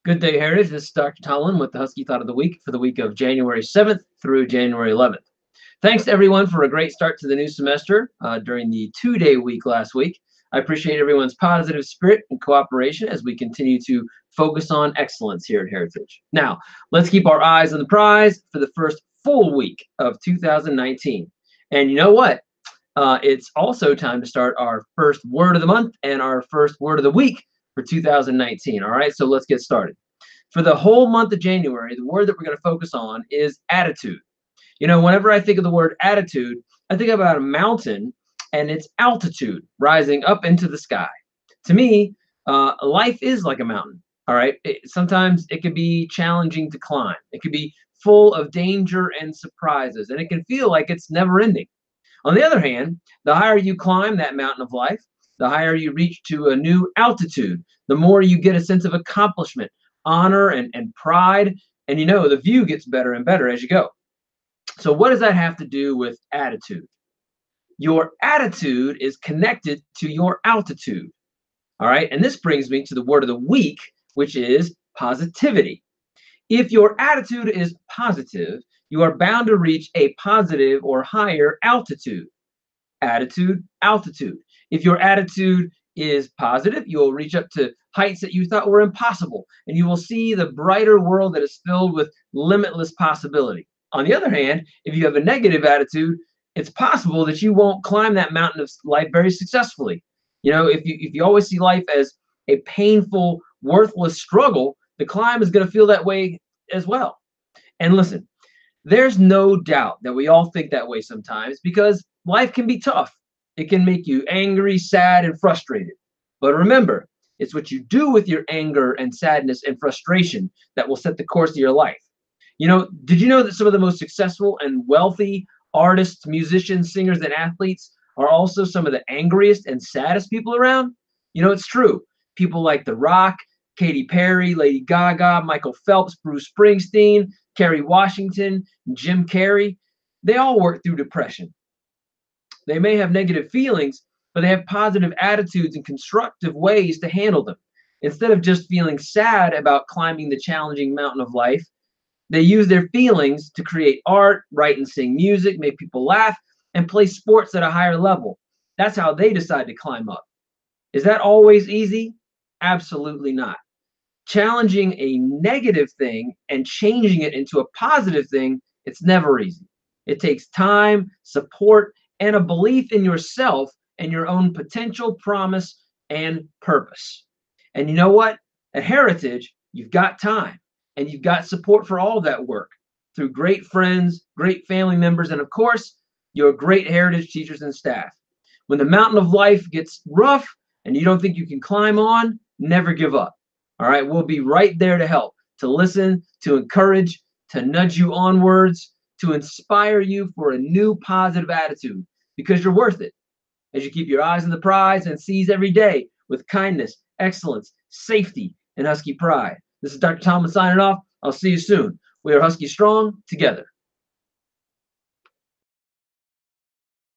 Good day, Heritage. This is Dr. Tomlin with the Husky Thought of the Week for the week of January 7th through January 11th. Thanks to everyone for a great start to the new semester during the two-day week last week. I appreciate everyone's positive spirit and cooperation as we continue to focus on excellence here at Heritage. Now, let's keep our eyes on the prize for the first full week of 2019. And you know what? It's also time to start our first word of the month and our first word of the week for 2019. All right, so let's get started. For the whole month of January, the word that we're going to focus on is attitude. You know, whenever I think of the word attitude, I think about a mountain and its altitude rising up into the sky. To me, life is like a mountain. All right, sometimes it can be challenging to climb. It can be full of danger and surprises, and it can feel like it's never ending. On the other hand, the higher you climb that mountain of life, the higher you reach to a new altitude, the more you get a sense of accomplishment, honor, and pride. And you know, the view gets better and better as you go. So, what does that have to do with attitude? Your attitude is connected to your altitude. All right. And this brings me to the word of the week, which is positivity. If your attitude is positive, you are bound to reach a positive or higher altitude. Attitude, altitude. If your attitude is positive, you will reach up to heights that you thought were impossible, and you will see the brighter world that is filled with limitless possibility. On the other hand, if you have a negative attitude, it's possible that you won't climb that mountain of life very successfully. You know, if you always see life as a painful, worthless struggle, the climb is going to feel that way as well. And listen, there's no doubt that we all think that way sometimes because life can be tough. It can make you angry, sad, and frustrated. But remember, it's what you do with your anger and sadness and frustration that will set the course of your life. You know, did you know that some of the most successful and wealthy artists, musicians, singers, and athletes are also some of the angriest and saddest people around? You know, it's true. People like The Rock, Katy Perry, Lady Gaga, Michael Phelps, Bruce Springsteen, Kerry Washington, Jim Carrey, they all work through depression. They may have negative feelings, but they have positive attitudes and constructive ways to handle them. Instead of just feeling sad about climbing the challenging mountain of life, they use their feelings to create art, write and sing music, make people laugh, and play sports at a higher level. That's how they decide to climb up. Is that always easy? Absolutely not. Challenging a negative thing and changing it into a positive thing, it's never easy. It takes time, support, and a belief in yourself and your own potential, promise, and purpose. And you know what? At Heritage, you've got time and you've got support for all of that work through great friends, great family members, and of course, your great Heritage teachers and staff. When the mountain of life gets rough and you don't think you can climb on, never give up. All right, we'll be right there to help, to listen, to encourage, to nudge you onwards, to inspire you for a new positive attitude because you're worth it. As you keep your eyes on the prize and seize every day with kindness, excellence, safety, and Husky pride. This is Dr. Thomas signing off. I'll see you soon. We are Husky Strong together.